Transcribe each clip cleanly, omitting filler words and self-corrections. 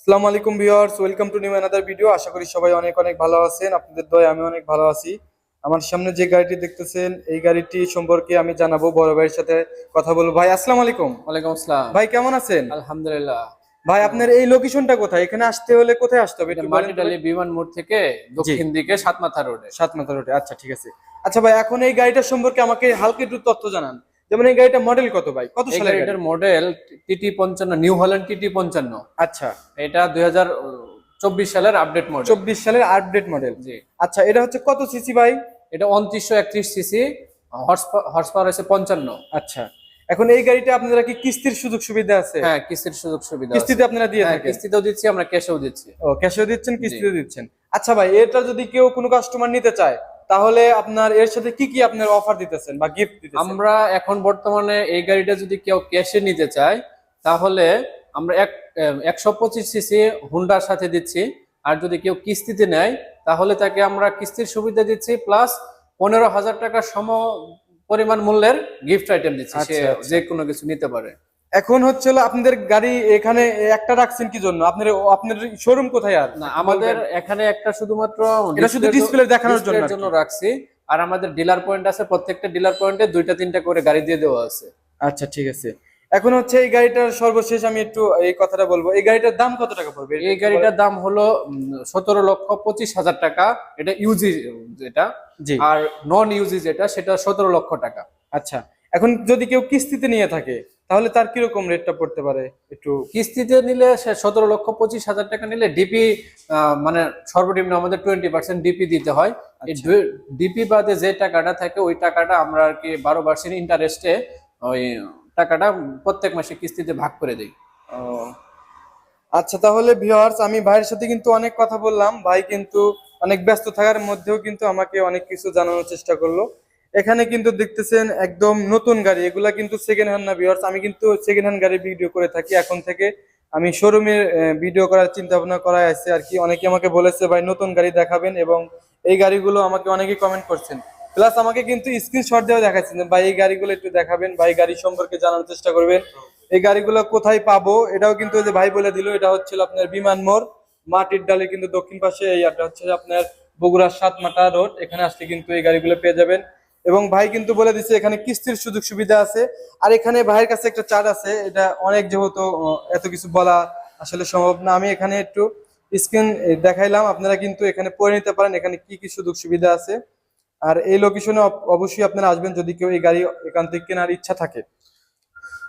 আসসালামু আলাইকুম viewers, welcome to new another video. আশা করি সবাই অনেক অনেক ভালো আছেন। আপনাদের দয়ায় আমি অনেক ভালো আছি। আমার সামনে যে গাড়িটি দেখতেছেন, এই গাড়িটি সম্পর্কে আমি জানাবো, বড় ভাইয়ের সাথে কথা বলবো। ভাই আসসালামু আলাইকুম। ওয়ালাইকুম আসসালাম। ভাই কেমন আছেন? আলহামদুলিল্লাহ। ভাই আপনার এই লোকেশনটা কোথায়? এখানে আসতে হলে কোথায় আসতে হবে এটা একটু বলেন তো ভাই। মাটিডালি বিমান মোড় থেকে জি, দক্ষিণ দিকে সাতমাথা রোডে। সাতমাথা রোডে। আচ্ছা ঠিক আছে। আচ্ছা ভাই, এখন এই গাড়িটার সম্পর্কে আমাকে হালকা একটু তথ্য জানান। যেমন এই গাড়িটা মডেল কত ভাই? কত এই সালের গাড়ি? গাড়িটার model TT55, new Holland TT55। আচ্ছা, এটা 2024 সালের আপডেট মডেল। 24 সালের আপডেট মডেল। জি। আচ্ছা, এটা হচ্ছে কত সিসি ভাই? এটা 2931 সিসি, হর্স পাওয়ার আছে 55। আচ্ছা, এখন এই গাড়িটা আপনারা কি কিস্তির সুযোগ সুবিধা আছে? হ্যাঁ, কিস্তির সুযোগ সুবিধা আছে। কিস্তিতে আপনারা দিয়ে হ্যাঁ, থাকেন? কিস্তিতেও দিচ্ছি, আমরা ক্যাশেও দিচ্ছি। ও, ক্যাশেও দিচ্ছেন, জি। কিস্তিতে দিচ্ছেন। আচ্ছা ভাই, এটা যদি কেউ কোনো কাস্টমার নিতে চায়, তাহলে আপনার এর সাথে কি কি আপনার অফার দিতেছেন বা গিফট দিতেছেন? আমরা এখন বর্তমানে এই গাড়িটা যদি কেউ ক্যাশে নিতে চায়, তাহলে আমরা 125 সিসি হুন্ডার সাথে দিচ্ছি। আর যদি কেউ কিস্তিতে নেয়, তাহলে তাকে আমরা কিস্তির সুবিধা দিচ্ছি, প্লাস 15,000 টাকা সম পরিমাণ মূল্যের গিফট আইটেম দিচ্ছি। সে আচ্ছা আচ্ছা। যে কোনো কিছু নিতে পারে। এখন হচ্ছে হলো, আপনাদের গাড়ি এখানে একটা রাখছেন কি জন্য? আপনার আপনার শোরুম কোথায় আর না, একটু আমাদের বলবেন? এখানে একটা শুধুমাত্র এটা শুধু ডিসপ্লে দেখানোর জন্য ডিসপ্লের আর জন্য কি। রাখছি। আর আমাদের ডিলার পয়েন্ট আছে, প্রত্যেকটা ডিলার পয়েন্টে 2টা 3টা করে গাড়ি দিয়ে দেওয়া আছে। আচ্ছা ঠিক আছে। এখন হচ্ছে এই গাড়িটার সর্বশেষ আমি একটু এই কথাটা বলবো, এই গাড়িটার দাম কত টাকা পড়বে এটা এই একটু বলেন? গাড়িটার দাম হলো 17,25,000 টাকা। এটা ইউজি যেটা, জি। আর নন ইউজি যেটা সেটা 17 লক্ষ টাকা। আচ্ছা, এখন যদি কেউ কিস্তিতে নিয়ে থাকে, তাহলে তার কিরকম রেটটা পড়তে পারে একটু? কিস্তিতে নিলে সে 17,25,000 টাকা নিলে ডিপি, মানে সর্বনিম্ন আমাদের 20% ডিপি দিতে হয়। এই আচ্ছা ডিপি বাদে যে টাকাটা থাকে, ওই টাকাটা আমরা আর কি 12% ইন্টারেস্টে ওই টাকাটা প্রত্যেক মাসে কিস্তিতে ভাগ করে দিই। ও, আচ্ছা তাহলে ভিউয়ার্স, আমি ভাইয়ের সাথে কিন্তু অনেক কথা বললাম। ভাই কিন্তু অনেক ব্যস্ত থাকার মধ্যেও কিন্তু আমাকে অনেক কিছু জানানোর চেষ্টা করলো। এখানে কিন্তু দেখতেছেন একদম নতুন গাড়ি, এগুলা কিন্তু সেকেন্ড হ্যান্ড না ভিউয়ার্স। আমি কিন্তু সেকেন্ড হ্যান্ড গাড়ি ভিডিও করে থাকি। এখন থেকে আমি শোরুমের ভিডিও করার চিন্তা ভাবনা করা আছে আর কি। অনেকে আমাকে বলেছে ভাই নতুন গাড়ি দেখাবেন, এবং এই গাড়িগুলো আমাকে অনেকে কমেন্ট করছেন। প্লাস আমাকে কিন্তু স্ক্রিনশট দিয়ে দেখাচ্ছেন যে ভাই এই গাড়িগুলো একটু দেখাবেন, ভাই গাড়ি সম্পর্কে জানার চেষ্টা করবেন, এই গাড়িগুলো কোথায় পাবো। এটাও কিন্তু ওই যে ভাই বলে দিল, এটা হচ্ছিল আপনার বিমান মোড়, মাটির ডালে কিন্তু দক্ষিণ পাশে। এই আড্ডা হচ্ছে আপনার বগুড়ার সাতমাটা রোড। এখানে আসলে কিন্তু এই গাড়িগুলো পেয়ে যাবেন। এবং ভাই কিন্তু বলে দিচ্ছে এখানে কিস্তির সুযোগ সুবিধা আছে। আর এখানে ভাইয়ের কাছে একটা চার্ট আছে, এটা অনেক যেহেতু এত কিছু বলা আসলে সম্ভব না, আমি এখানে একটু স্ক্রিন দেখাইলাম। আপনারা কিন্তু এখানে পড়ে নিতে পারেন এখানে কি কি সুযোগ সুবিধা আছে। আর এই লোকেশনে অবশ্যই আপনারা আসবেন যদি কেউ এই গাড়ি এখান থেকে কেনার ইচ্ছা থাকে।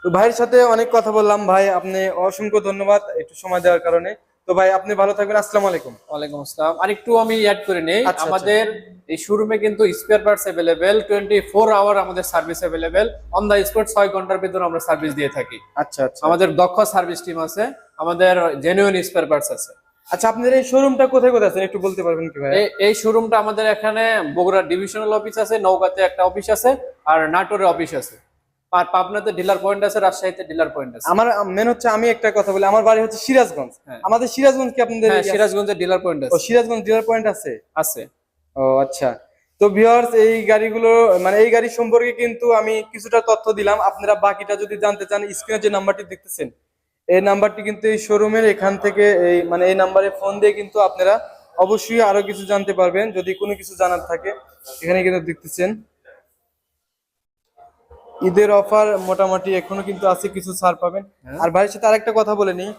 তো ভাইয়ের সাথে অনেক কথা বললাম। ভাই আপনি অসংখ্য ধন্যবাদ একটু সময় দেওয়ার কারণে। তো ভাই আপনি ভালো থাকবেন। আসসালামু আলাইকুম। ওয়ালাইকুম আসসালাম। আর একটু আমি অ্যাড করে নেই, আচ্ছা আচ্ছা। আমাদের এই শোরুমে কিন্তু স্পেয়ার পার্টস অ্যাভেলেবেল, 24 আওয়ার আমাদের service available. On the spot 6 ঘন্টার ভিতরে আমরা সার্ভিস দিয়ে থাকি। আচ্ছা আচ্ছা। আমাদের দক্ষ সার্ভিস টিম আছে, আমাদের জেনুইন স্পেয়ার পার্টস আছে। আচ্ছা, আপনাদের এই শোরুমটা কোথায় কোথায় আছে একটু বলতে পারবেন কি ভাই? এই শোরুমটা আমাদের এখানে বগুড়া ডিভিশনাল অফিস আছে, নওগাঁতে একটা অফিস আছে, আর নাটোরে অফিস আছে। আর পাবনাতে ডিলার পয়েন্ট আছে, রাজশাহীতে ডিলার পয়েন্ট আছে। আমার মেন হচ্ছে, আমি একটা কথা বলি, আমার বাড়ি হচ্ছে সিরাজগঞ্জ। হ্যাঁ, আমাদের সিরাজগঞ্জ কি আপনাদের হ্যাঁ, সিরাজগঞ্জে ডিলার পয়েন্ট ও, আছে। সিরাজগঞ্জ ডিলার পয়েন্ট আছে? আছে। ও আচ্ছা। তো ভিউয়ার্স, এই গাড়িগুলো মানে এই গাড়ি সম্পর্কে কিন্তু আমি কিছুটা তথ্য দিলাম। আপনারা বাকিটা যদি জানতে চান, স্ক্রিনে যে নাম্বারটি দেখতেছেন, এই নাম্বারটি কিন্তু এই শোরুমের। এখান থেকে এই মানে এই নাম্বারে ফোন দিয়ে কিন্তু আপনারা অবশ্যই আরো কিছু জানতে পারবেন যদি কোনো কিছু জানার থাকে। এখানে কিন্তু দেখতেছেন ঈদের অফার মোটামুটি এখনো কিন্তু আছে, কিছু ছাড় পাবেন। হ্যাঁ। আর ভাইয়ের সাথে আরেকটা কথা বলে নিই,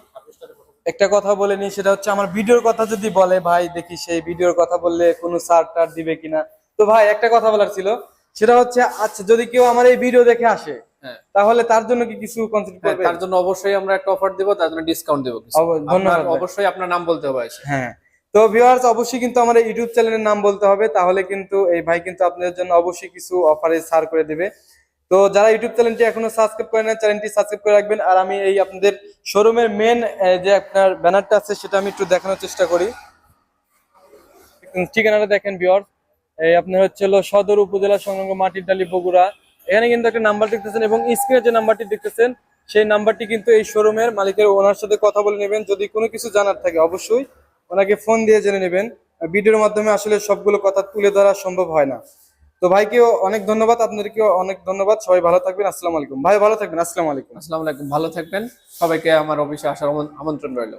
একটা কথা বলে নিই, সেটা হচ্ছে আমার ভিডিওর কথা যদি বলে ভাই, দেখি সেই ভিডিওর কথা বললে কোনো ছাড় টার দিবে কিনা। তো ভাই একটা কথা বলার ছিল, সেটা হচ্ছে আচ্ছা যদি কেউ আমার এই ভিডিও দেখে আসে, হ্যাঁ, তাহলে তার জন্য কি কিছু কনসিডার হ্যাঁ, করবে? তার জন্য অবশ্যই আমরা একটা অফার দেবো, তার জন্য ডিসকাউন্ট দেবো কিছু। আপনার ধন্যবাদ ভাই। অবশ্যই আপনার নাম বলতে হবে এসে। হ্যাঁ। তো ভিউয়ার্স, অবশ্যই কিন্তু আমার এই ইউটিউব চ্যানেলের নাম বলতে হবে, তাহলে কিন্তু এই ভাই কিন্তু আপনাদের জন্য অবশ্যই কিছু অফারে ছাড় করে দেবে। তো যারা ইউটিউব চ্যানেলটি এখনো সাবস্ক্রাইব করেন না, চ্যানেলটি সাবস্ক্রাইব করে রাখবেন। আর আমি এই আপনাদের শোরুমের মেন যে আপনার ব্যানারটা আছে, সেটা আমি একটু দেখানোর চেষ্টা করি। ঠিকানাটা দেখেন ভিউয়ার্স, এই আপনার হচ্ছে হলো সদর উপজেলা সংলগ্ন মাটির ডালি বগুড়া। এখানে কিন্তু একটা নাম্বার দেখতেছেন, এবং স্ক্রিনে যে নাম্বারটি দেখতেছেন, সেই নাম্বারটি কিন্তু এই শোরুমের মালিকের, ওনার সাথে কথা বলে নেবেন। যদি কোনো কিছু জানার থাকে অবশ্যই ওনাকে ফোন দিয়ে জেনে নেবেন। ভিডিওর মাধ্যমে আসলে সবগুলো কথা তুলে ধরা সম্ভব হয় না। তো ভাইকেও অনেক ধন্যবাদ, আপনাদেরকেও অনেক ধন্যবাদ। সবাই ভালো থাকবেন। আসসালামু আলাইকুম। ভাই ভালো থাকবেন। আসসালামু আলাইকুম। আসসালামু আলাইকুম, ভালো থাকবেন। সবাইকে আমার অফিসে আসার আমন্ত্রণ রইল।